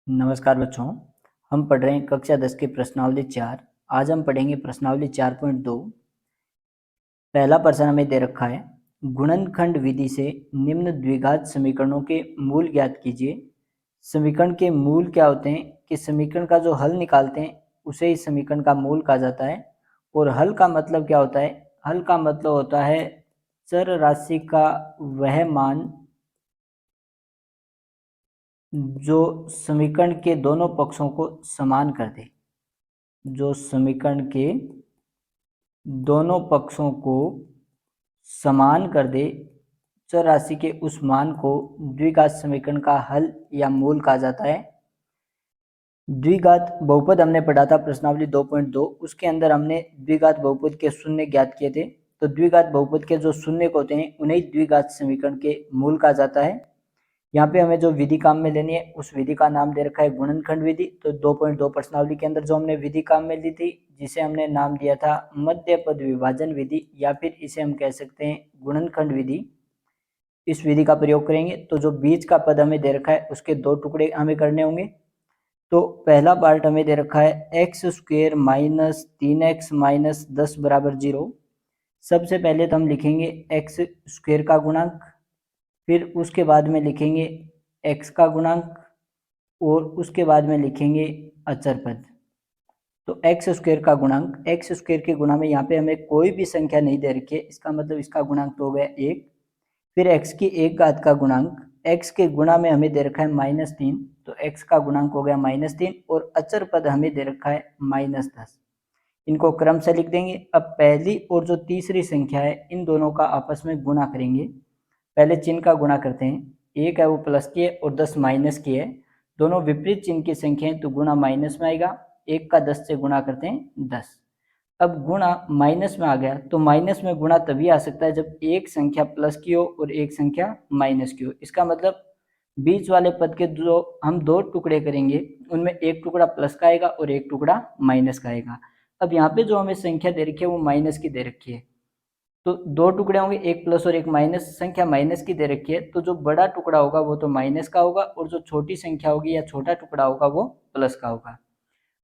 नमस्कार बच्चों, हम पढ़ रहे हैं कक्षा 10 की प्रश्नावली 4। आज हम पढ़ेंगे प्रश्नावली 4.2। पहला प्रश्न हमें दे रखा है, गुणनखंड विधि से निम्न द्विघात समीकरणों के मूल ज्ञात कीजिए। समीकरण के मूल क्या होते हैं कि समीकरण का जो हल निकालते हैं उसे ही समीकरण का मूल कहा जाता है। और हल का मतलब क्या होता है? हल का मतलब होता है चर राशि का वह मान जो समीकरण के दोनों पक्षों को समान कर दे। जो समीकरण के दोनों पक्षों को समान कर दे, चर राशि के उस मान को द्विघात समीकरण का हल या मूल कहा जाता है। द्विघात बहुपद हमने पढ़ा था प्रश्नावली 2.2, उसके अंदर हमने द्विघात बहुपद के शून्य ज्ञात किए थे। तो द्विघात बहुपद के जो शून्य होते हैं उन्हें द्विघात समीकरण के मूल कहा जाता है। यहाँ पे हमें जो विधि काम में लेनी है उस विधि का नाम दे रखा है गुणनखंड विधि। तो 2.2 प्रश्नावली के अंदर जो हमने विधि काम में ली थी, जिसे हमने नाम दिया था मध्य पद विभाजन विधि, या फिर इसे हम कह सकते हैं गुणनखंड विधि। इस विधि का प्रयोग करेंगे तो जो बीच का पद हमें दे रखा है उसके दो टुकड़े हमें करने होंगे। तो पहला पार्ट हमें दे रखा है x square minus 3x minus 10 बराबर 0। सबसे पहले तो हम लिखेंगे एक्स स्क्वेयर का गुणांक, फिर उसके बाद में लिखेंगे x का गुणांक, और उसके बाद में लिखेंगे अचर पद। तो एक्स स्क्वेयर का गुणांक, एक्स स्क्वेयर के गुणा में यहाँ पे हमें कोई भी संख्या नहीं दे रखी है, इसका मतलब इसका गुणांक तो हो गया 1। फिर x की एक घात का गुणांक, x के गुणा में हमें दे रखा है -3, तो x का गुणांक हो गया -3, और अचर पद हमें दे रखा है -10। इनको क्रम से लिख देंगे। अब पहली और जो तीसरी संख्या है इन दोनों का आपस में गुणा करेंगे। पहले चिन्ह का गुणा करते हैं, 1 है वो प्लस की है और 10 माइनस की है। दोनों विपरीत चिन्ह की संख्या है तो गुणा माइनस में आएगा। 1 का 10 से गुणा करते हैं 10। अब गुणा माइनस में आ गया, तो माइनस में गुणा तभी आ सकता है जब एक संख्या प्लस की हो और एक संख्या माइनस की हो। इसका मतलब बीच वाले पद के जो हम दो टुकड़े करेंगे उनमें एक टुकड़ा प्लस का आएगा और एक टुकड़ा माइनस का आएगा। अब यहाँ पे जो हमें संख्या दे रखी है वो माइनस की दे रखी है, तो दो टुकड़े होंगे, एक प्लस और एक माइनस। संख्या माइनस की दे रखी है तो जो बड़ा टुकड़ा होगा वो तो माइनस का होगा, और जो छोटी संख्या होगी या छोटा टुकड़ा होगा वो प्लस का होगा।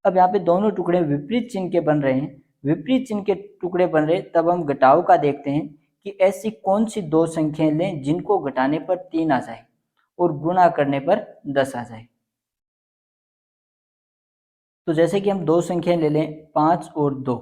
अब यहाँ पे दोनों टुकड़े विपरीत चिन्ह के बन रहे हैं, विपरीत चिन्ह के टुकड़े बन रहे, तब हम घटाव का देखते हैं कि ऐसी कौन सी दो संख्याएं लें जिनको घटाने पर 3 आ जाए और गुणा करने पर 10 आ जाए। तो जैसे कि हम दो संख्याएं ले लें 5 और 2,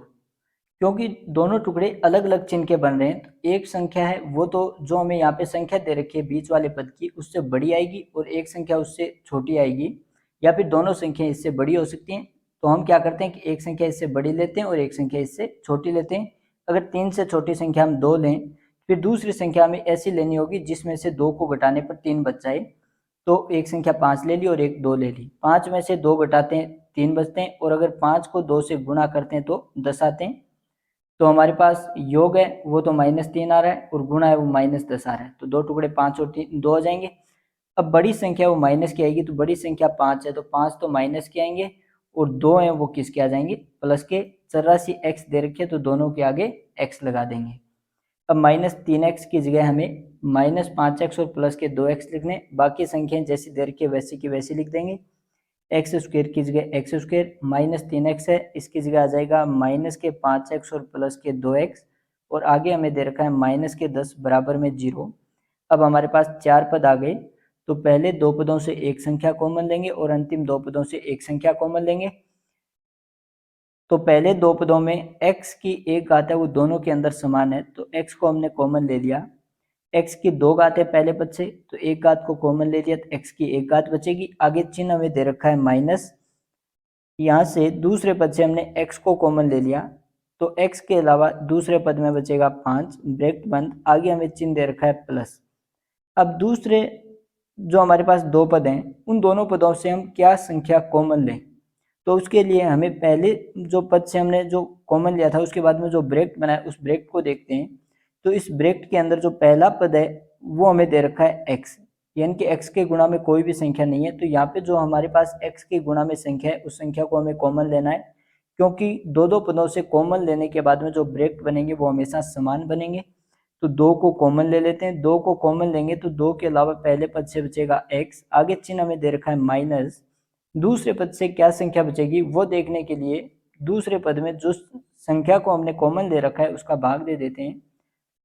क्योंकि दोनों टुकड़े अलग अलग चिन्ह के बन रहे हैं, तो एक संख्या है वो तो जो हमें यहाँ पे संख्या दे रखी है बीच वाले पद की उससे बड़ी आएगी, और एक संख्या उससे छोटी आएगी, या फिर दोनों संख्या इससे बड़ी हो सकती हैं। तो हम क्या करते हैं कि एक संख्या इससे बड़ी लेते हैं और एक संख्या इससे छोटी लेते हैं। अगर 3 से छोटी संख्या हम 2 लें, फिर दूसरी संख्या हमें ऐसी लेनी होगी जिसमें से 2 को घटाने पर 3 बच जाए। तो एक संख्या 5 ले ली और एक 2 ले ली, 5 में से 2 घटाते हैं 3 बचते हैं, और अगर 5 को 2 से गुणा करते हैं तो 10 आते हैं। तो हमारे पास योग है वो तो -3 आ रहा है और गुणा है वो -10 आ रहा है, तो दो टुकड़े 5 और 3 2 हो जाएंगे। अब बड़ी संख्या वो माइनस की आएगी, तो बड़ी संख्या 5 है तो 5 तो माइनस के आएंगे, और 2 हैं वो किसके आ जाएंगे, प्लस के। चर राशि x दे रखी है तो दोनों के आगे x लगा देंगे। अब -3x की जगह हमें -5x और प्लस के 2x लिखने, बाकी संख्याएं जैसी दे रखी है वैसी की वैसी लिख देंगे। एक्स स्क्वेयर की जगह एक्स स्क्वेयर, -3x है इसकी जगह आ जाएगा -5x और प्लस के 2x, और आगे हमें दे रखा है -10 बराबर में 0। अब हमारे पास चार पद आ गए, तो पहले दो पदों से एक संख्या कॉमन लेंगे और अंतिम दो पदों से एक संख्या कॉमन लेंगे। तो पहले दो पदों में x की एक घात है वो दोनों के अंदर समान है, तो x को हमने कॉमन ले लिया। x की दो घात है पहले पद से, तो एक घात को कॉमन ले लिया तो x की एक घात बचेगी। आगे चिन्ह हमें दे रखा है माइनस, यहाँ से दूसरे पद से हमने x को कॉमन ले लिया, तो x के अलावा दूसरे पद में बचेगा 5, ब्रैकेट बंद, आगे हमें चिन्ह दे रखा है प्लस। अब दूसरे जो हमारे पास दो पद हैं उन दोनों पदों से हम क्या संख्या कॉमन लें, तो उसके लिए हमें पहले जो पद से हमने जो कॉमन लिया था उसके बाद में जो ब्रैकेट बनाया उस ब्रैकेट को देखते हैं। तो इस ब्रैकेट के अंदर जो पहला पद है वो हमें दे रखा है x, यानी कि x के गुणा में कोई भी संख्या नहीं है, तो यहाँ पे जो हमारे पास x के गुणा में संख्या है उस संख्या को हमें कॉमन लेना है, क्योंकि दो दो पदों से कॉमन लेने के बाद में जो ब्रैकेट बनेंगे वो हमेशा समान बनेंगे। तो 2 को कॉमन ले लेते हैं, 2 को कॉमन लेंगे तो 2 के अलावा पहले पद से बचेगा x, आगे चिन्ह हमें दे रखा है माइनस, दूसरे पद से क्या संख्या बचेगी वो देखने के लिए दूसरे पद में जो संख्या को हमने कॉमन ले रखा है उसका भाग दे देते हैं।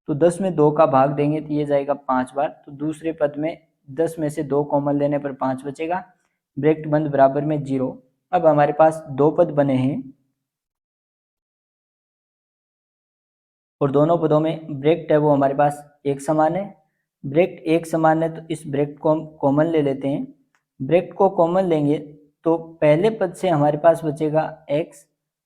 तो 10 में 2 का भाग देंगे तो ये जाएगा 5 बार, तो दूसरे पद में 10 में से 2 कॉमन लेने पर 5 बचेगा, ब्रैकेट बंद बराबर में 0। अब हमारे पास दो पद बने हैं और दोनों पदों में ब्रैकेट है वो हमारे पास एक समान है। ब्रैकेट एक समान है तो इस ब्रैकेट को हम कॉमन ले लेते हैं। ब्रैकेट को कॉमन लेंगे तो पहले पद से हमारे पास बचेगा x,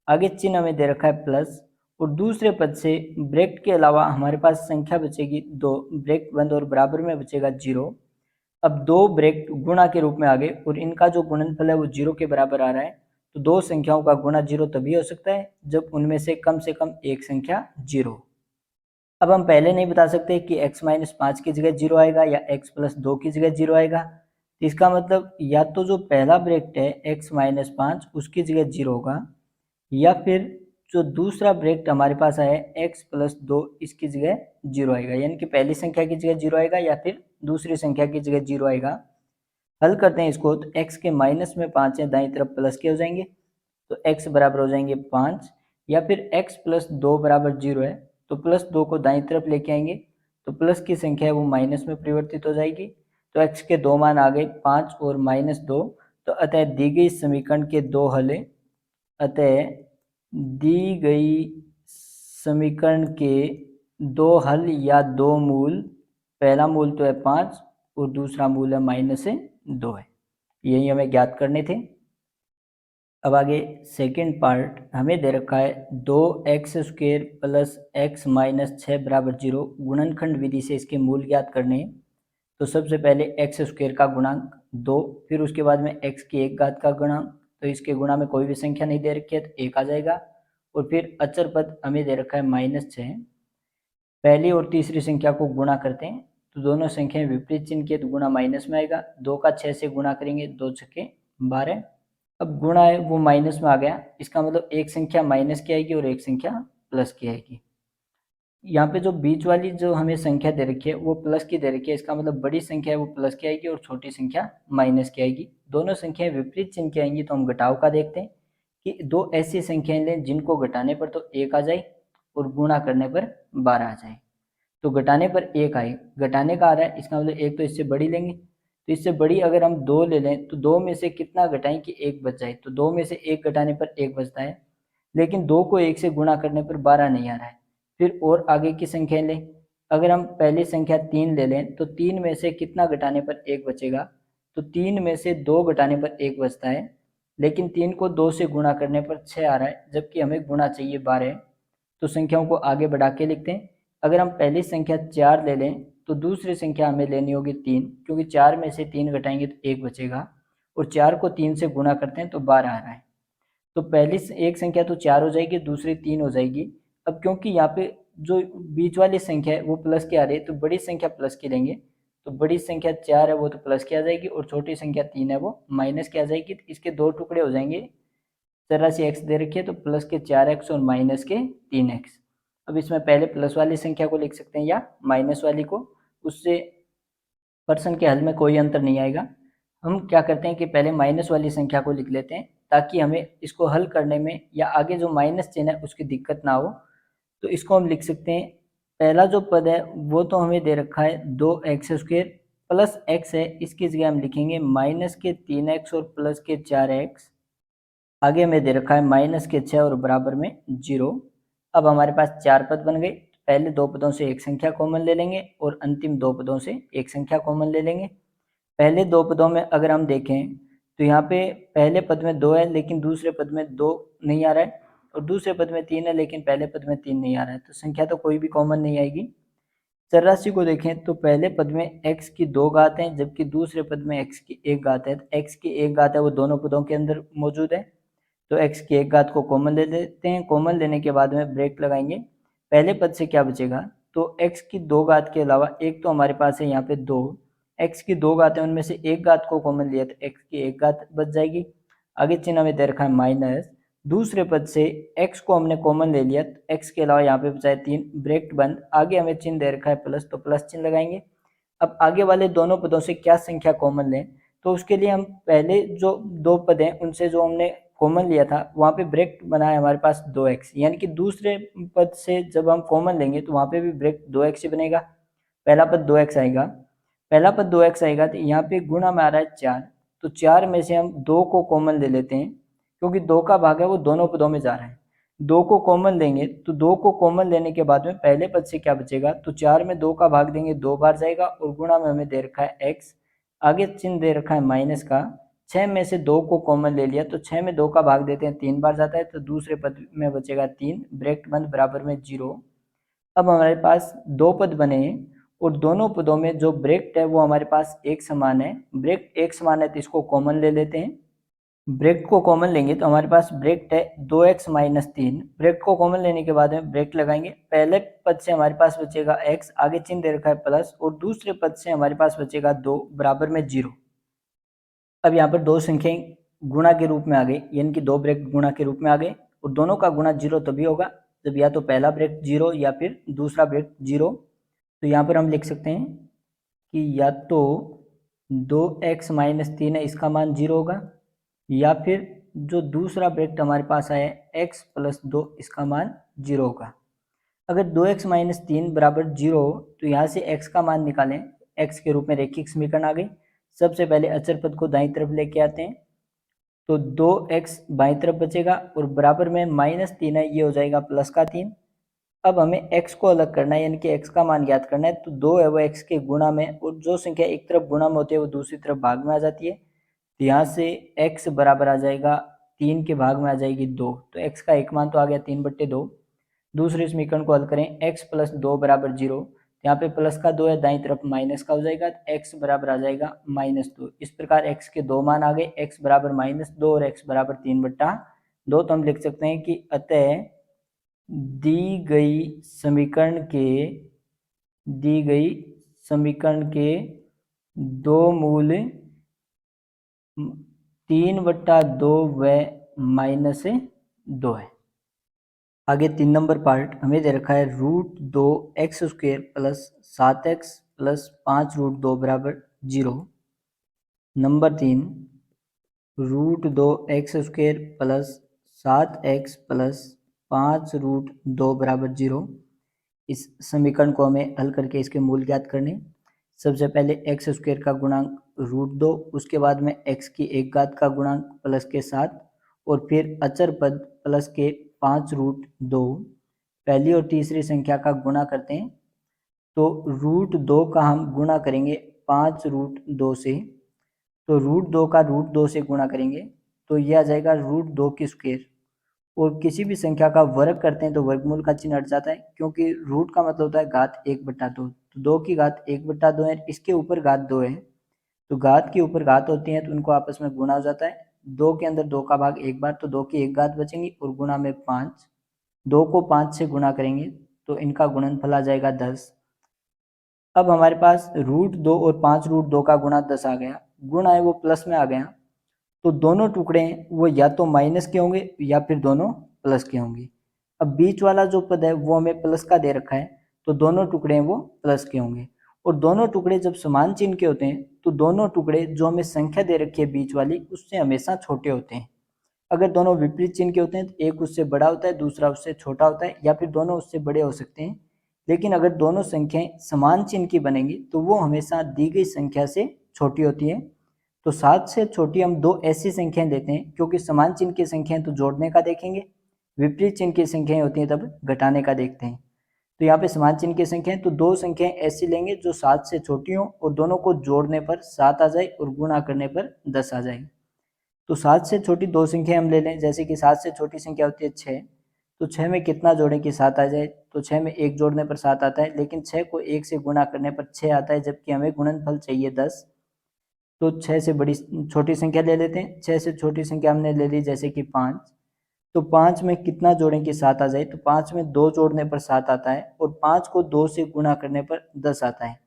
आगे चिन्ह हमें दे रखा है प्लस, और दूसरे पद से ब्रैकेट के अलावा हमारे पास संख्या बचेगी 2, ब्रैकेट बंद और बराबर में बचेगा 0। अब दो ब्रैकेट गुणा के रूप में आ गए और इनका जो गुणनफल है वो 0 के बराबर आ रहा है। तो दो संख्याओं का गुणा 0 तभी हो सकता है जब उनमें से कम एक संख्या 0। अब हम पहले नहीं बता सकते कि x माइनस 5 की जगह 0 आएगा या x प्लस 2 की जगह 0 आएगा। तो इसका मतलब या तो जो पहला ब्रैकेट है x माइनस 5 उसकी जगह 0 होगा, या फिर जो दूसरा ब्रैकेट हमारे पास आया है x प्लस 2 इसकी जगह 0 आएगा, यानी कि पहली संख्या की जगह 0 आएगा या फिर दूसरी संख्या की जगह 0 आएगा। हल करते हैं इसको तो x के माइनस में 5 है, दाईं तरफ प्लस के हो जाएंगे तो x बराबर हो जाएंगे 5, या फिर x प्लस 2 बराबर 0 है तो प्लस 2 को दाईं तरफ लेके आएंगे तो प्लस की संख्या है वो माइनस में परिवर्तित हो जाएगी। तो x के दो मान आ गए 5 और -2। तो अतः दी गई समीकरण के दो हल, अतः दी गई समीकरण के दो हल या दो मूल, पहला मूल तो है 5 और दूसरा मूल है -2 है, यही हमें ज्ञात करने थे। अब आगे सेकेंड पार्ट हमें दे रखा है 2x² प्लस x माइनस 6 बराबर 0, गुणनखंड विधि से इसके मूल ज्ञात करने हैं। तो सबसे पहले x² का गुणांक 2, फिर उसके बाद में x की एक घात का गुणांक, तो इसके गुणा में कोई भी संख्या नहीं दे रखी है तो 1 आ जाएगा, और फिर अचर पद हमें दे रखा है -6। पहली और तीसरी संख्या को गुणा करते हैं तो दोनों संख्याएं विपरीत चिन्ह के तो गुणा माइनस में आएगा, 2 का 6 से गुणा करेंगे 2 छक्के 12। अब गुणा है वो माइनस में आ गया, इसका मतलब एक संख्या माइनस की आएगी और एक संख्या प्लस की आएगी। यहाँ पे जो बीच वाली जो हमें संख्या दे रखी है वो प्लस की दे रखी है, इसका मतलब बड़ी संख्या है वो प्लस की आएगी और छोटी संख्या माइनस की आएगी। दोनों संख्याएं विपरीत चिन्ह की आएंगी तो हम घटाव का देखते हैं कि दो ऐसी संख्याएं लें जिनको घटाने पर तो 1 आ जाए और गुणा करने पर 12 आ जाए। तो घटाने पर 1 आए, घटाने का आ रहा है इसका मतलब एक तो इससे बड़ी लेंगे, तो इससे बड़ी अगर हम 2 ले लें तो 2 में से कितना घटाएं कि 1 बच जाए, तो 2 में से 1 घटाने पर 1 बचता है, लेकिन 2 को 1 से गुणा करने पर 12 नहीं आ रहा है। फिर और आगे की संख्या लें, अगर हम पहली संख्या 3 ले लें तो 3 में से कितना घटाने पर 1 बचेगा, तो 3 में से 2 घटाने पर 1 बचता है, लेकिन 3 को 2 से गुणा करने पर 6 आ रहा है जबकि हमें गुणा चाहिए 12। तो संख्याओं को आगे बढ़ा के लिखते हैं। अगर हम पहली संख्या 4 ले लें तो दूसरी संख्या हमें लेनी होगी 3, क्योंकि 4 में से 3 घटाएंगे तो 1 बचेगा, और 4 को 3 से गुणा करते हैं तो 12 आ रहा है। तो पहली एक संख्या तो 4 हो जाएगी, दूसरी 3 हो जाएगी। अब क्योंकि यहाँ पे जो बीच वाली संख्या है वो प्लस की आ रही है तो बड़ी संख्या प्लस की लेंगे, तो बड़ी संख्या 4 है वो तो प्लस की आ जाएगी और छोटी संख्या 3 है वो माइनस की आ जाएगी। तो इसके दो टुकड़े हो जाएंगे, चौरासी एक्स दे रखी है तो प्लस के 4x और माइनस के 3x। अब इसमें पहले प्लस वाली संख्या को लिख सकते हैं या माइनस वाली को, उससे प्रश्न के हल में कोई अंतर नहीं आएगा। हम क्या करते हैं कि पहले माइनस वाली संख्या को लिख लेते हैं ताकि हमें इसको हल करने में या आगे जो माइनस चिन्ह है उसकी दिक्कत ना हो। तो इसको हम लिख सकते हैं, पहला जो पद है वो तो हमें दे रखा है 2x² प्लस x है, इसकी जगह हम लिखेंगे माइनस के 3x और प्लस के 4x। आगे हमें दे रखा है माइनस के 6 और बराबर में 0। अब हमारे पास चार पद बन गए, पहले दो पदों से एक संख्या कॉमन ले लेंगे और अंतिम दो पदों से एक संख्या कॉमन ले लेंगे। पहले दो पदों में अगर हम देखें तो यहाँ पे पहले पद में 2 है लेकिन दूसरे पद में 2 नहीं आ रहा है, और दूसरे पद में 3 है लेकिन पहले पद में 3 नहीं आ रहा है, तो संख्या तो कोई भी कॉमन नहीं आएगी। चरराशि को देखें तो पहले पद में x की 2 घात है जबकि दूसरे पद में x की 1 घात है, तो x की 1 घात है वो दोनों पदों के अंदर मौजूद है, तो x की 1 घात को कॉमन ले लेते हैं। कॉमन लेने के बाद में ब्रेक लगाएंगे, पहले पद से क्या बचेगा, तो x की 2 घात के अलावा एक तो हमारे पास है यहाँ पे 2, x की 2 घात है उनमें से एक घात को कॉमन लिया तो x की 1 घात बच जाएगी। आगे चिन्ह हमें दे रखा है माइनस, दूसरे पद से x को हमने कॉमन ले लिया तो x के अलावा यहाँ पे बचा है 3, ब्रेक बंद, आगे हमें चिन्ह दे रखा है प्लस तो प्लस चिन्ह लगाएंगे। अब आगे वाले दोनों पदों से क्या संख्या कॉमन लें, तो उसके लिए हम पहले जो दो पद हैं उनसे जो हमने कॉमन लिया था वहाँ पे ब्रैकेट बनाया हमारे पास 2x, यानी कि दूसरे पद से जब हम कॉमन लेंगे तो वहाँ पे भी ब्रैकेट 2x ही बनेगा। पहला पद 2x आएगा, पहला पद 2x आएगा तो यहाँ पे गुणा में आ रहा है 4, तो 4 में से हम 2 को कॉमन ले लेते हैं क्योंकि 2 का भाग है वो दोनों पदों में जा रहा है। 2 को कॉमन लेंगे तो 2 को कॉमन लेने के बाद में पहले पद से क्या बचेगा, तो 4 में 2 का भाग देंगे 2 बार जाएगा और गुणा में हमें दे रखा है x, आगे चिन्ह दे रखा है माइनस का। 6 में से 2 को कॉमन ले लिया तो 6 में 2 का भाग देते हैं 3 बार जाता है, तो दूसरे पद में बचेगा 3, ब्रैकेट बंद बराबर में 0। अब हमारे पास दो पद बने हैं और दोनों पदों में जो ब्रैकेट है वो हमारे पास एक समान है। ब्रैकेट एक समान है तो इसको कॉमन ले लेते हैं। ब्रैकेट को कॉमन लेंगे तो हमारे पास ब्रैकेट है 2x माइनस 3। ब्रैकेट को कॉमन लेने के बाद में ब्रैकेट लगाएंगे, पहले पद से हमारे पास बचेगा x, आगे चिन्ह दे रखा है प्लस, और दूसरे पद से हमारे पास बचेगा 2 बराबर में 0। अब यहाँ पर दो संख्याएं गुणा के रूप में आ गई, यानी कि दो ब्रैकेट गुणा के रूप में आ गए, और दोनों का गुणा 0 तभी होगा जब या तो पहला ब्रैकेट 0 या फिर दूसरा ब्रैकेट 0। तो यहाँ पर हम लिख सकते हैं कि या तो 2x माइनस 3 है इसका मान 0 होगा, या फिर जो दूसरा ब्रैकेट हमारे पास आया है x प्लस 2 इसका मान 0 होगा। अगर 2x माइनस 3 बराबर 0 तो यहाँ से x का मान निकालें, x के रूप में रेखिक समीकरण आ गई। सबसे पहले अचर पद को दाईं तरफ लेके आते हैं, तो 2x बाईं तरफ बचेगा और बराबर में माइनस 3 है, ये हो जाएगा प्लस का 3। अब हमें x को अलग करना है, यानी कि x का मान ज्ञात करना है, तो 2 है वो x के गुणा में, और जो संख्या एक तरफ गुणा में होती है वो दूसरी तरफ भाग में आ जाती है, तो यहाँ से x बराबर आ जाएगा 3 के भाग में आ जाएगी 2, तो x का एक मान तो आ गया 3/2। दूसरे समीकरण को हल करें, x प्लस 2 बराबर 0, यहाँ पे प्लस का 2 है, दाईं तरफ माइनस का हो जाएगा, तो x बराबर आ जाएगा -2। इस प्रकार x के दो मान आ गए, x बराबर -2 और x बराबर 3/2। तो हम लिख सकते हैं कि अतः दी गई समीकरण के दो मूल 3/2 व -2 है। आगे 3 नंबर पार्ट हमें दे रखा है √2x² प्लस 7x प्लस 5√2 बराबर 0। Number 3 √2x² plus 7x plus 5√2 बराबर 0। इस समीकरण को हमें हल करके इसके मूल ज्ञात करने। सबसे पहले x² का गुणांक √2, उसके बाद में x की एक घात का गुणांक प्लस के 7, और फिर अचर पद प्लस के 5√2। पहली और तीसरी संख्या का गुणा करते हैं, तो √2 का हम गुणा करेंगे 5√2 से, तो √2 का √2 से गुणा करेंगे तो यह आ जाएगा √2 की स्क्वायर, और किसी भी संख्या का वर्ग करते हैं तो वर्गमूल का चिन्ह हट जाता है, क्योंकि रूट का मतलब होता है घात 1/2, तो 2 की घात 1/2 है, इसके ऊपर घात 2 है, तो घात के ऊपर घात होती है तो उनको आपस में गुणा हो जाता है। 2 के अंदर 2 का भाग एक बार, तो 2 की एक घात बचेंगी और गुणा में 5, 2 को 5 से गुणा करेंगे तो इनका गुणनफल आ जाएगा 10। अब हमारे पास √2 और 5√2 का गुणा 10 आ गया, गुणा है वो प्लस में आ गया, तो दोनों टुकड़े हैं वो या तो माइनस के होंगे या फिर दोनों प्लस के होंगे। अब बीच वाला जो पद है वो हमें प्लस का दे रखा है, तो दोनों टुकड़े हैं वो प्लस के होंगे, और दोनों टुकड़े जब समान चिन्ह के होते हैं तो दोनों टुकड़े जो हमें संख्या दे रखी है बीच वाली उससे हमेशा छोटे होते हैं। अगर दोनों विपरीत चिन्ह के होते हैं तो एक उससे बड़ा होता है दूसरा उससे छोटा होता है, या फिर दोनों उससे बड़े हो सकते हैं। लेकिन अगर दोनों संख्याएं समान चिन्ह की बनेंगी तो वो हमेशा दी गई संख्या से छोटी होती है। तो 7 से छोटी हम दो ऐसी संख्याएं देते हैं, क्योंकि समान चिन्ह की संख्याएं तो जोड़ने का देखेंगे, विपरीत चिन्ह की संख्याएं होती हैं तब घटाने का देखते हैं। तो यहाँ पे समान चिन्ह की संख्याएं, तो दो संख्याएं ऐसी लेंगे जो 7 से छोटी हों और दोनों को जोड़ने पर 7 आ जाए और गुणा करने पर 10 आ जाए। तो 7 से छोटी दो संख्या हम ले लें, जैसे कि 7 से छोटी संख्या होती है 6, तो 6 में कितना जोड़ें कि 7 आ जाए, तो 6 में 1 जोड़ने पर 7 आता है, लेकिन 6 को 1 से गुणा करने पर 6 आता है, जबकि हमें गुणनफल चाहिए 10। तो 6 से बड़ी छोटी संख्या ले लेते हैं, 6 से छोटी संख्या हमने ले ली जैसे कि 5, तो 5 में कितना जोड़ें कि 7 आ जाए, तो 5 में 2 जोड़ने पर 7 आता है, और 5 को 2 से गुणा करने पर 10 आता है।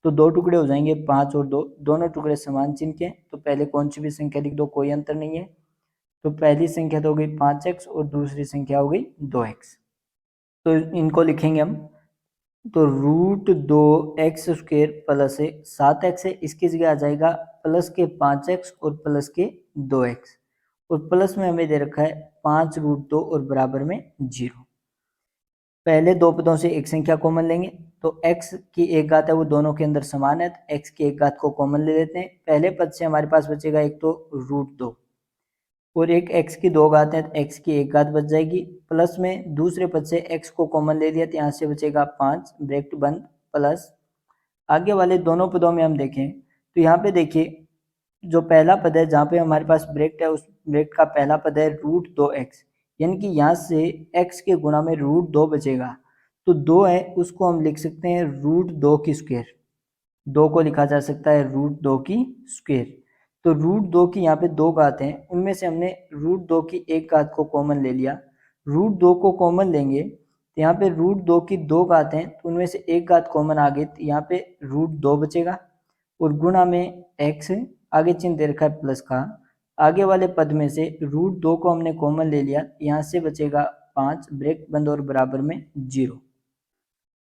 तो दो टुकड़े हो जाएंगे 5 और 2, दोनों टुकड़े समान चिन्ह के, तो पहले कौन सी भी संख्या लिख दो, कोई अंतर नहीं है। तो पहली संख्या तो हो गई 5x और दूसरी संख्या हो गई 2x। तो इनको लिखेंगे हम, तो √2x² प्लस 7x है, इसकी जगह आ जाएगा प्लस के 5x और प्लस के 2x, और प्लस में हमें दे रखा है 5√2 और बराबर में 0। पहले दो पदों से एक संख्या कॉमन लेंगे, तो x की एक घात है वो दोनों के अंदर समान है, तो x की एक घात को कॉमन ले लेते हैं। पहले पद से हमारे पास बचेगा एक तो √2 और एक x की दो घात है, तो x की एक घात बच जाएगी। प्लस में दूसरे पद से x को कॉमन ले लिया, तो यहाँ से बचेगा 5 ब्रैकेट बंद प्लस। आगे वाले दोनों पदों में हम देखें तो यहाँ पे देखिए जो पहला पद है जहाँ पे हमारे पास ब्रैकेट है, उस ब्रैकेट का पहला पद है √2x, यानी कि यहाँ से x के गुणा में √2 बचेगा, तो 2 है उसको हम लिख सकते हैं √2 की स्क्वायर। 2 को लिखा जा सकता है √2 की स्क्वायर। तो √2 की यहाँ पे दो घात हैं, उनमें से हमने √2 की एक घात को कॉमन ले लिया। √2 को कॉमन लेंगे तो यहाँ पे √2 की दो घात हैं, तो उनमें से एक घात कॉमन आ गई, तो यहाँ पे √2 बचेगा और गुणा में x, आगे चिन्ह दे रखा है प्लस का। आगे वाले पद में से √2 को हमने कॉमन ले लिया, यहाँ से बचेगा 5 ब्रैकेट बंद और बराबर में 0।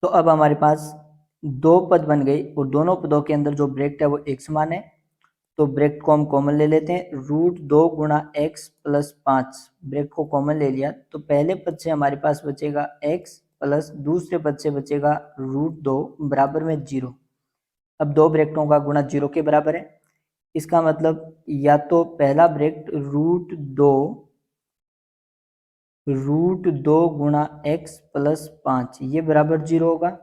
तो अब हमारे पास दो पद बन गए और दोनों पदों के अंदर जो ब्रैकेट है वो एक समान है, तो ब्रैकेट को हम कॉमन ले लेते हैं। √2 गुणा x प्लस 5 ब्रैकेट को कॉमन ले लिया, तो पहले पद से हमारे पास बचेगा x प्लस दूसरे पद से बचेगा √2 बराबर में 0। अब दो ब्रैकेटों का गुणा 0 के बराबर है, इसका मतलब या तो पहला ब्रैकेट √2 गुणा x प्लस 5 ये बराबर 0 होगा,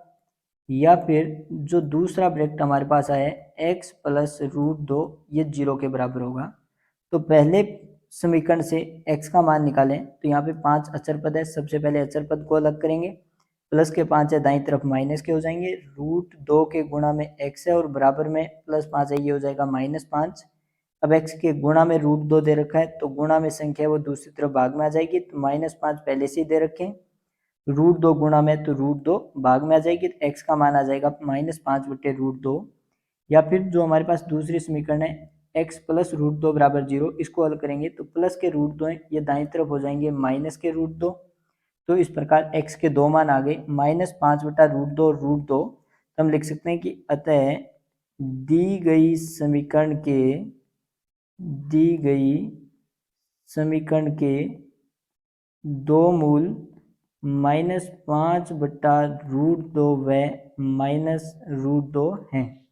या फिर जो दूसरा ब्रैकेट हमारे पास आया है x प्लस √2 ये 0 के बराबर होगा। तो पहले समीकरण से x का मान निकालें, तो यहाँ पे 5 अचर पद है, सबसे पहले अचर पद को अलग करेंगे। प्लस के 5 है दाईं तरफ माइनस के हो जाएंगे, √2 के गुणा में x है और बराबर में प्लस 5 है, ये हो जाएगा -5। अब x के गुणा में √2 दे रखा है, तो गुणा में संख्या है वो दूसरी तरफ भाग में आ जाएगी, तो -5 पहले से ही दे रखे हैं। √2 गुणा में तो √2 भाग में आ जाएगी, तो x का मान आ जाएगा -5/√2। या फिर जो हमारे पास दूसरी समीकरण है x प्लस √2 बराबर 0, इसको हल करेंगे तो प्लस के √2 हैं ये दाईं तरफ हो जाएंगे माइनस के √2। तो इस प्रकार x के दो मान आ गए -5/√2 और √2। तो हम लिख सकते हैं कि अतः दी गई समीकरण के दो मूल -5/√2 व -√2 हैं।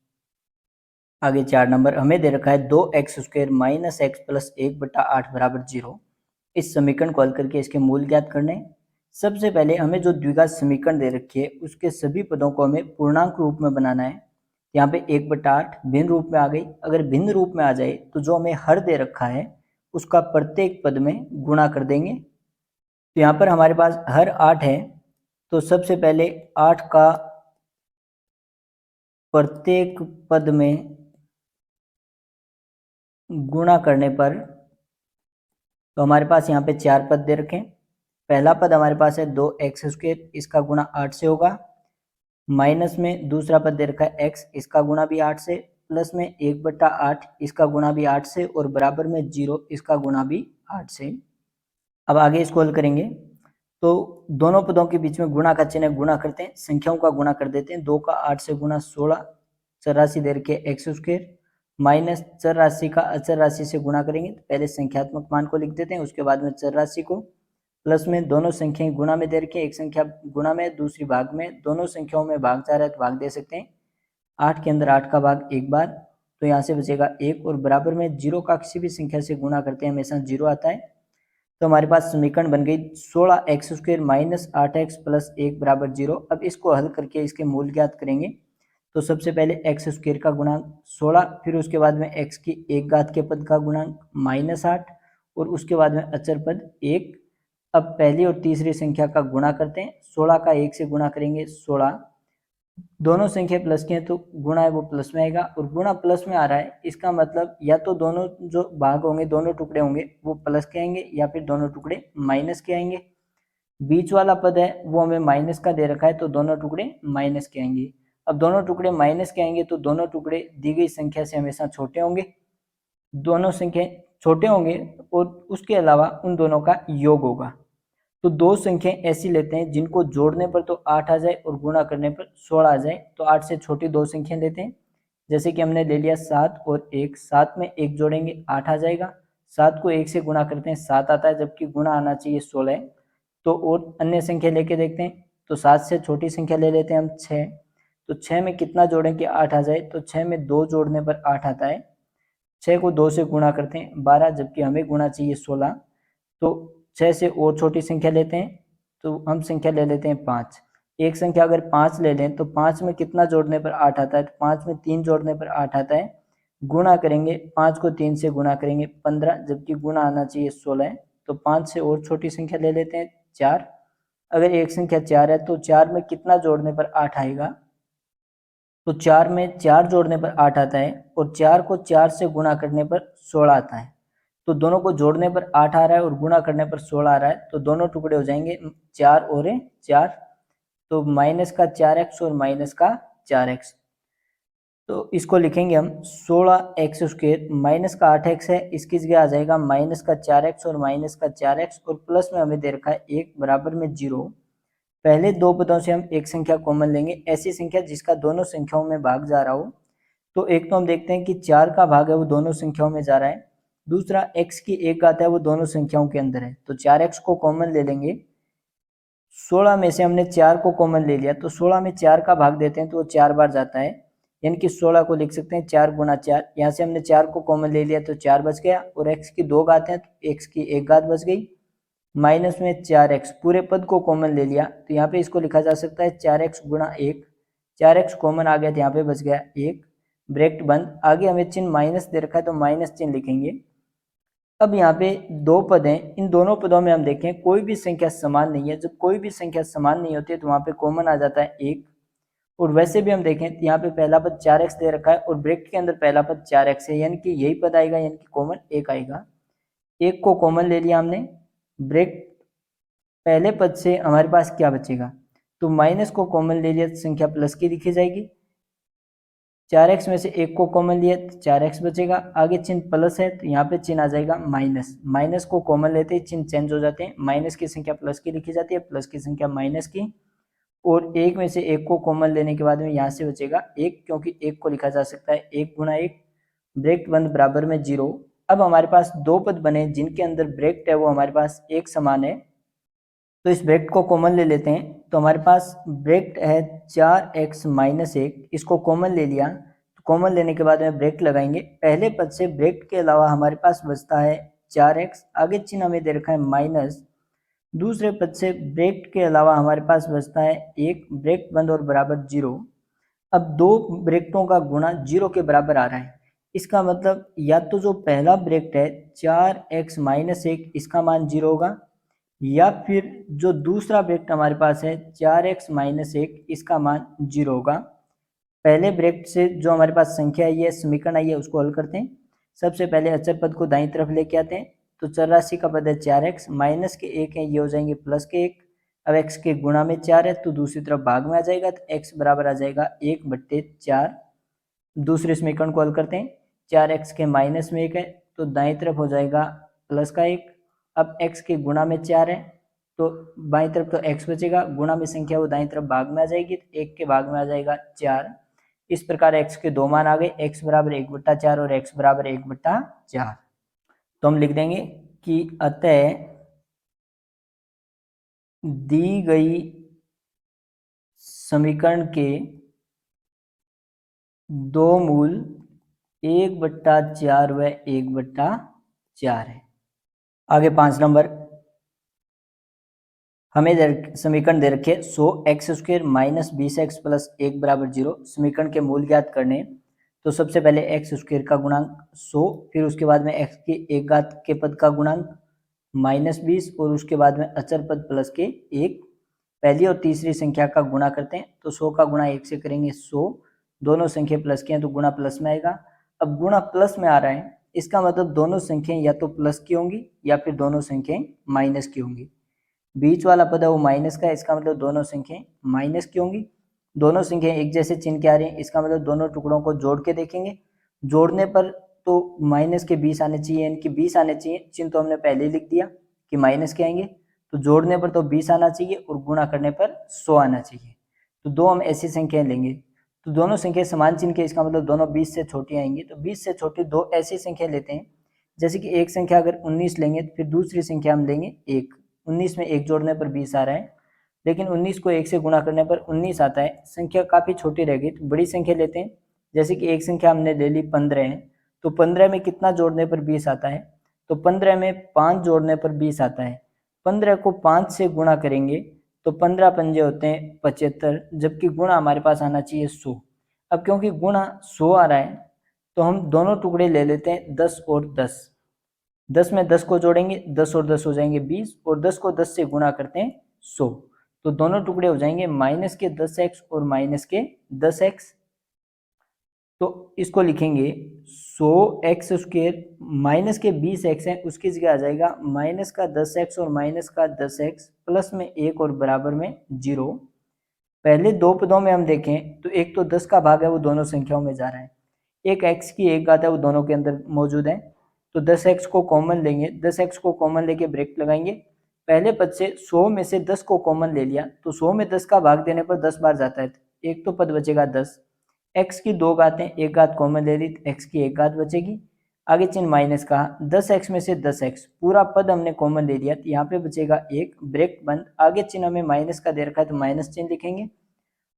आगे 4 नंबर हमें दे रखा है 2x² - x प्लस 1/8 बराबर 0। इस समीकरण को हल करके इसके मूल ज्ञात करने। सबसे पहले हमें जो द्विघात समीकरण दे रखी है उसके सभी पदों को हमें पूर्णांक रूप में बनाना है। यहाँ पे 1/8 भिन्न रूप में आ गई। अगर भिन्न रूप में आ जाए तो जो हमें हर दे रखा है उसका प्रत्येक पद में गुणा कर देंगे। तो यहाँ पर हमारे पास हर 8 है, तो सबसे पहले 8 का प्रत्येक पद में गुणा करने पर तो हमारे पास यहाँ पे 4 पद दे रखे हैं। पहला पद हमारे पास है 2x², इसका गुणा 8 से होगा। माइनस में दूसरा पद दे रखा है x, इसका गुणा भी 8 से। प्लस में 1/8, इसका गुणा भी 8 से और बराबर में 0, इसका गुणा भी 8 से। अब आगे इसको हल करेंगे तो दोनों पदों के बीच में गुणा का चिन्ह गुणा करते हैं, संख्याओं का गुणा कर देते हैं। 2 का 8 से गुणा 16, चर राशि दे रखे x² माइनस चर राशि का अचर राशि से गुणा करेंगे। तो पहले संख्यात्मक मान को लिख देते हैं, उसके बाद में चर राशि को। प्लस में दोनों संख्याएं गुणा में दे रखी है, एक संख्या गुणा में दूसरी भाग में, दोनों संख्याओं में भाग जा रहा है तो भाग दे सकते हैं। 8 के अंदर 8 का भाग एक बार, तो यहाँ से बचेगा 1 और बराबर में 0 का किसी भी संख्या से गुणा करते हैं हमेशा 0 आता है। तो हमारे पास समीकरण बन गई 16x² माइनस 8x प्लस 1 बराबर 0। अब इसको हल करके इसके मूल ज्ञात करेंगे। तो सबसे पहले x² का गुणांक 16, फिर उसके बाद में x की एक घात के पद का गुणांक -8 और उसके बाद में अचर पद 1। अब पहली और तीसरी संख्या का गुणा करते हैं। 16 का 1 से गुणा करेंगे 16, दोनों संख्या प्लस की हैं तो गुणा है वो प्लस में आएगा, और गुणा प्लस में आ रहा है इसका मतलब या तो दोनों जो भाग होंगे, दोनों टुकड़े होंगे वो प्लस के आएंगे, या फिर दोनों टुकड़े माइनस के आएंगे। बीच वाला पद है वो हमें माइनस का दे रखा है, तो दोनों टुकड़े माइनस के आएंगे। अब दोनों टुकड़े माइनस के आएंगे तो दोनों टुकड़े दी गई संख्या से हमेशा छोटे होंगे, दोनों संख्या छोटे होंगे और उसके अलावा उन दोनों का योग होगा। तो दो संख्याएं ऐसी लेते हैं जिनको जोड़ने पर तो 8 आ जाए और गुणा करने पर 16 आ जाए, तो 8 से छोटी दो संख्याएं लेते हैं। जैसे कि हमने ले लिया 7 और 1, 7 में 1 जोड़ेंगे 8 आ जाएगा, 7 को 1 से गुणा करते हैं 7 आता है, जबकि गुणा आना चाहिए 16। तो और अन्य संख्या लेके देखते हैं, तो 7 से छोटी संख्या ले लेते हैं हम 6, तो 6 में कितना जोड़ें कि 8 आ जाए, तो 6 में 2 जोड़ने पर 8 आता है, 6 को 2 से गुणा करते हैं 12, जबकि हमें गुणा चाहिए 16। तो 6 से और छोटी संख्या लेते हैं, तो हम संख्या ले लेते हैं 5। एक संख्या अगर 5 ले लें तो 5 में कितना जोड़ने पर 8 आता है, तो 5 में 3 जोड़ने पर 8 आता है, गुणा करेंगे 5 को 3 से गुणा करेंगे 15, जबकि गुणा आना चाहिए 16। तो 5 से और छोटी संख्या ले लेते हैं 4। अगर एक संख्या 4 है तो 4 में कितना जोड़ने पर 8 आएगा, तो 4 में 4 जोड़ने पर 8 आता है, और 4 को 4 से गुणा करने पर 16 आता है। तो दोनों को जोड़ने पर 8 आ रहा है और गुणा करने पर 16 आ रहा है, तो दोनों टुकड़े हो जाएंगे 4 और 4, तो माइनस का 4x और माइनस का 4x। तो इसको लिखेंगे हम 16x², माइनस का 8x है, इसकी जगह आ जाएगा माइनस का 4x और माइनस का 4x, और प्लस में हमें दे रखा है 1 बराबर में 0। पहले दो पदों से हम एक संख्या कॉमन लेंगे, ऐसी संख्या जिसका दोनों संख्याओं में भाग जा रहा हो। तो एक तो हम देखते हैं कि 4 का भाग है वो दोनों संख्याओं में जा रहा है, दूसरा x की 1 घात है वो दोनों संख्याओं के अंदर है, तो 4x को कॉमन ले लेंगे। 16 में से हमने 4 को कॉमन ले लिया, तो 16 में 4 का भाग देते हैं तो वो 4 बार जाता है, यानी कि 16 को लिख सकते हैं 4 गुना 4। यहाँ से हमने 4 को कॉमन ले लिया तो 4 बच गया, और x की 2 घात है तो x की 1 घात बच गई, माइनस में 4x, पूरे पद को कॉमन ले लिया, तो यहाँ पे इसको लिखा जा सकता है 4x गुणा 1, 4x कॉमन आ गया तो यहाँ पे बच गया 1, ब्रैकेट बंद। आगे हमें चिन्ह माइनस दे रखा है तो माइनस चिन्ह लिखेंगे। अब यहाँ पे दो पद हैं, इन दोनों पदों में हम देखें कोई भी संख्या समान नहीं है, जब कोई भी संख्या समान नहीं होती है तो वहाँ पे कॉमन आ जाता है 1। और वैसे भी हम देखें तो यहाँ पे पहला पद 4x दे रखा है और ब्रैकेट के अंदर पहला पद 4x है, यानी कि यही पद आएगा, यानी कि कॉमन 1 आएगा। 1 को कॉमन ले लिया हमने, ब्रैकेट पहले पद से हमारे पास क्या बचेगा, तो माइनस को कॉमन ले लिया तो संख्या प्लस की लिखी जाएगी, 4x में से 1 को कॉमन लिया तो 4x बचेगा, आगे चिन्ह प्लस है तो यहाँ पे चिन्ह आ जाएगा माइनस, माइनस को कॉमन लेते ही चिन्ह चेंज हो जाते हैं, माइनस की संख्या प्लस की लिखी जाती है, प्लस की संख्या माइनस की, और 1 में से 1 को कॉमन लेने के बाद में यहाँ से बचेगा 1, क्योंकि 1 को लिखा जा सकता है 1 गुणा 1, ब्रैकेट बंद बराबर में 0। अब हमारे पास दो पद बने जिनके अंदर ब्रैकेट है वो हमारे पास एक समान है, तो इस ब्रैकेट को कॉमन ले लेते हैं, तो हमारे पास ब्रैकेट है 4x माइनस 1, इसको कॉमन ले लिया, तो कॉमन लेने के बाद में ब्रैकेट लगाएंगे, पहले पद से ब्रैकेट के अलावा हमारे पास बचता है 4x, आगे चिन्ह हमें दे रखा है माइनस, दूसरे पद से ब्रैकेट के अलावा हमारे पास बचता है 1, ब्रैकेट बंद और बराबर 0। अब दो ब्रैकेटों का गुणा 0 के बराबर आ रहा है, इसका मतलब या तो जो पहला ब्रैकेट है 4x माइनस 1 इसका मान 0 होगा, या फिर जो दूसरा ब्रैकेट हमारे पास है 4x माइनस 1 इसका मान 0 होगा। पहले ब्रैकेट से जो हमारे पास संख्या है ये समीकरण आई है उसको हल करते हैं। सबसे पहले अचर पद को दाईं तरफ लेके आते हैं, तो 84 का पद है 4x, माइनस के 1 है ये हो जाएंगे प्लस के 1, अब x के गुणा में 4 है तो दूसरी तरफ भाग में आ जाएगा, तो x बराबर आ जाएगा 1/4। दूसरे समीकरण को हल करते हैं, 4x के माइनस में 1 है तो दाईं तरफ हो जाएगा प्लस का 1, अब x के गुणा में 4 है तो बाईं तरफ तो x बचेगा, गुणा में संख्या वो दाईं तरफ भाग में आ जाएगी, तो 1 के भाग में आ जाएगा 4। इस प्रकार x के दो मान आ गए, x बराबर 1/4 और x बराबर 1/4। तो हम लिख देंगे कि अतः दी गई समीकरण के दो मूल 1/4 व 1/4 है। आगे 5 नंबर, हमें समीकरण दे रखे 100x² माइनस 20x प्लस 1 बराबर 0, समीकरण के मूल ज्ञात करने। तो सबसे पहले x² का गुणांक 100, फिर उसके बाद में x की 1 घात के पद का गुणांक माइनस 20, और उसके बाद में अचर पद प्लस के 1। पहली और तीसरी संख्या का गुणा करते हैं, तो 100 का गुणा 1 से करेंगे 100, दोनों संख्या प्लस की हैं तो गुणा प्लस में आएगा। अब गुणा प्लस में आ रहा है, इसका मतलब दोनों संख्याएं या तो प्लस की होंगी या फिर दोनों संख्याएं माइनस की होंगी। बीच वाला पद है वो माइनस का है, इसका मतलब दोनों संख्याएं माइनस की होंगी। दोनों संख्याएं एक जैसे चिन्ह के आ रही हैं, इसका मतलब दोनों टुकड़ों को जोड़ के देखेंगे, जोड़ने पर तो माइनस के 20 आने चाहिए, यानी कि 20 आने चाहिए, चिन्ह तो हमने पहले ही लिख दिया कि माइनस के आएंगे, तो जोड़ने पर तो 20 आना चाहिए और गुणा करने पर 100 आना चाहिए। तो दो हम ऐसी संख्याएं लेंगे, तो दोनों संख्या समान चिन्ह के, इसका मतलब दोनों 20 से छोटी आएंगी। तो 20 से छोटी दो ऐसी संख्या लेते हैं, जैसे कि एक संख्या अगर 19 लेंगे तो फिर दूसरी संख्या हम लेंगे 1। 19 में 1 जोड़ने पर 20 आ रहा है, लेकिन 19 को 1 से गुणा करने पर 19 आता है। संख्या काफ़ी छोटी रह गई, तो बड़ी संख्या लेते हैं। जैसे कि एक संख्या हमने ले ली 15 है, तो 15 में कितना जोड़ने पर 20 आता है? तो 15 में 5 जोड़ने पर 20 आता है। 15 को 5 से गुणा करेंगे तो 15 पंजे होते हैं 75, जबकि गुणा हमारे पास आना चाहिए 100। अब क्योंकि गुणा 100 आ रहा है तो हम दोनों टुकड़े ले लेते हैं 10 और 10। 10 में 10 को जोड़ेंगे, 10 और 10 हो जाएंगे 20, और 10 को 10 से गुणा करते हैं 100। तो दोनों टुकड़े हो जाएंगे माइनस के 10x और माइनस के 10x। तो इसको लिखेंगे 100x² माइनस के 20x है, उसकी जगह आ जाएगा माइनस का 10x और माइनस का 10x प्लस में 1 और बराबर में 0। पहले दो पदों में हम देखें तो एक तो 10 का भाग है वो दोनों संख्याओं में जा रहा है, एक x की एक घात है वो दोनों के अंदर मौजूद है। तो 10x को कॉमन लेंगे, 10x को कॉमन लेके ब्रैकेट लगाएंगे। पहले पद से 100 में से 10 को कॉमन ले लिया तो 100 में 10 का भाग देने पर 10 बार जाता है, एक तो पद बचेगा 10। x की दो घातें, एक घात कॉमन ले ली तो x की एक घात बचेगी। आगे चिन्ह माइनस का, 10x में से 10x पूरा पद हमने कॉमन ले लिया तो यहाँ पे बचेगा एक, ब्रैकेट बंद। आगे चिन्ह हमें माइनस का दे रखा है तो माइनस चिन्ह लिखेंगे।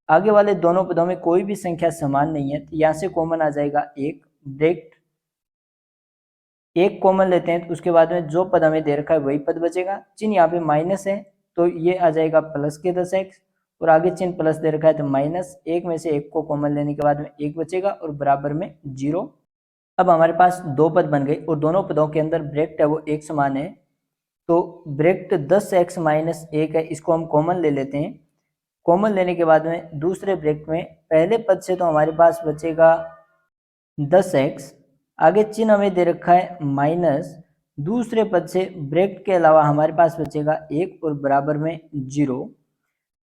आगे वाले दोनों पदों में कोई भी संख्या समान नहीं है तो यहाँ से कॉमन आ जाएगा एक, ब्रैकेट एक कॉमन लेते हैं तो उसके बाद में जो पद हमें दे रखा है वही पद बचेगा। चिन्ह यहाँ पे माइनस है तो ये आ जाएगा प्लस के 10x, और आगे चिन्ह प्लस दे रखा है तो माइनस, एक में से एक को कॉमन लेने के बाद में एक बचेगा और बराबर में 0। अब हमारे पास दो पद बन गए और दोनों पदों के अंदर ब्रैकेट है वो एक समान है। तो ब्रैकेट 10x माइनस 1 है, इसको हम कॉमन ले लेते हैं। कॉमन लेने के बाद में दूसरे ब्रैकेट में पहले पद से तो हमारे पास बचेगा 10x, आगे चिन्ह हमें दे रखा है माइनस, दूसरे पद से ब्रैकेट के अलावा हमारे पास बचेगा 1 और बराबर में 0।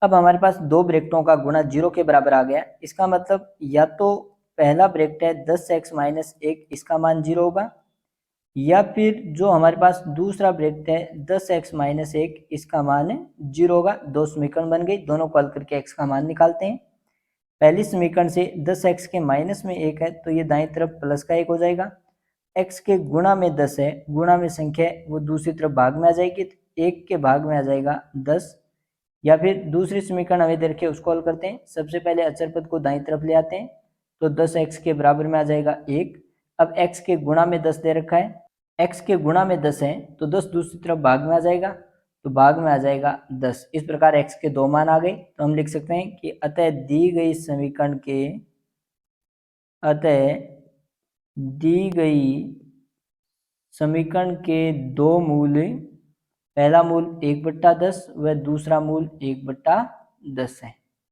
अब हमारे पास दो ब्रैकेटों का गुणा 0 के बराबर आ गया, इसका मतलब या तो पहला ब्रैकेट है 10x माइनस 1, इसका मान 0 होगा, या फिर जो हमारे पास दूसरा ब्रैकेट है 10x माइनस 1, इसका मान 0 होगा। दो समीकरण बन गई, दोनों को हल करके x का मान निकालते हैं। पहली समीकरण से 10x के माइनस में 1 है तो ये दाईं तरफ प्लस का 1 हो जाएगा। x के गुणा में 10 है, गुणा में संख्या है वो दूसरी तरफ भाग में आ जाएगी तो 1 के भाग में आ जाएगा 10। या फिर दूसरी समीकरण हमें दे रखी है उसको हल करते हैं। सबसे पहले अचर पद को दाईं तरफ ले आते हैं तो 10x के बराबर में आ जाएगा 1। अब x के गुणा में 10 दे रखा है, x के गुणा में 10 है तो 10 दूसरी तरफ भाग में आ जाएगा तो भाग में आ जाएगा 10। इस प्रकार x के दो मान आ गए, तो हम लिख सकते हैं कि अतः दी गई समीकरण के दो मूल, पहला मूल 1/10 व दूसरा मूल 1/10 है।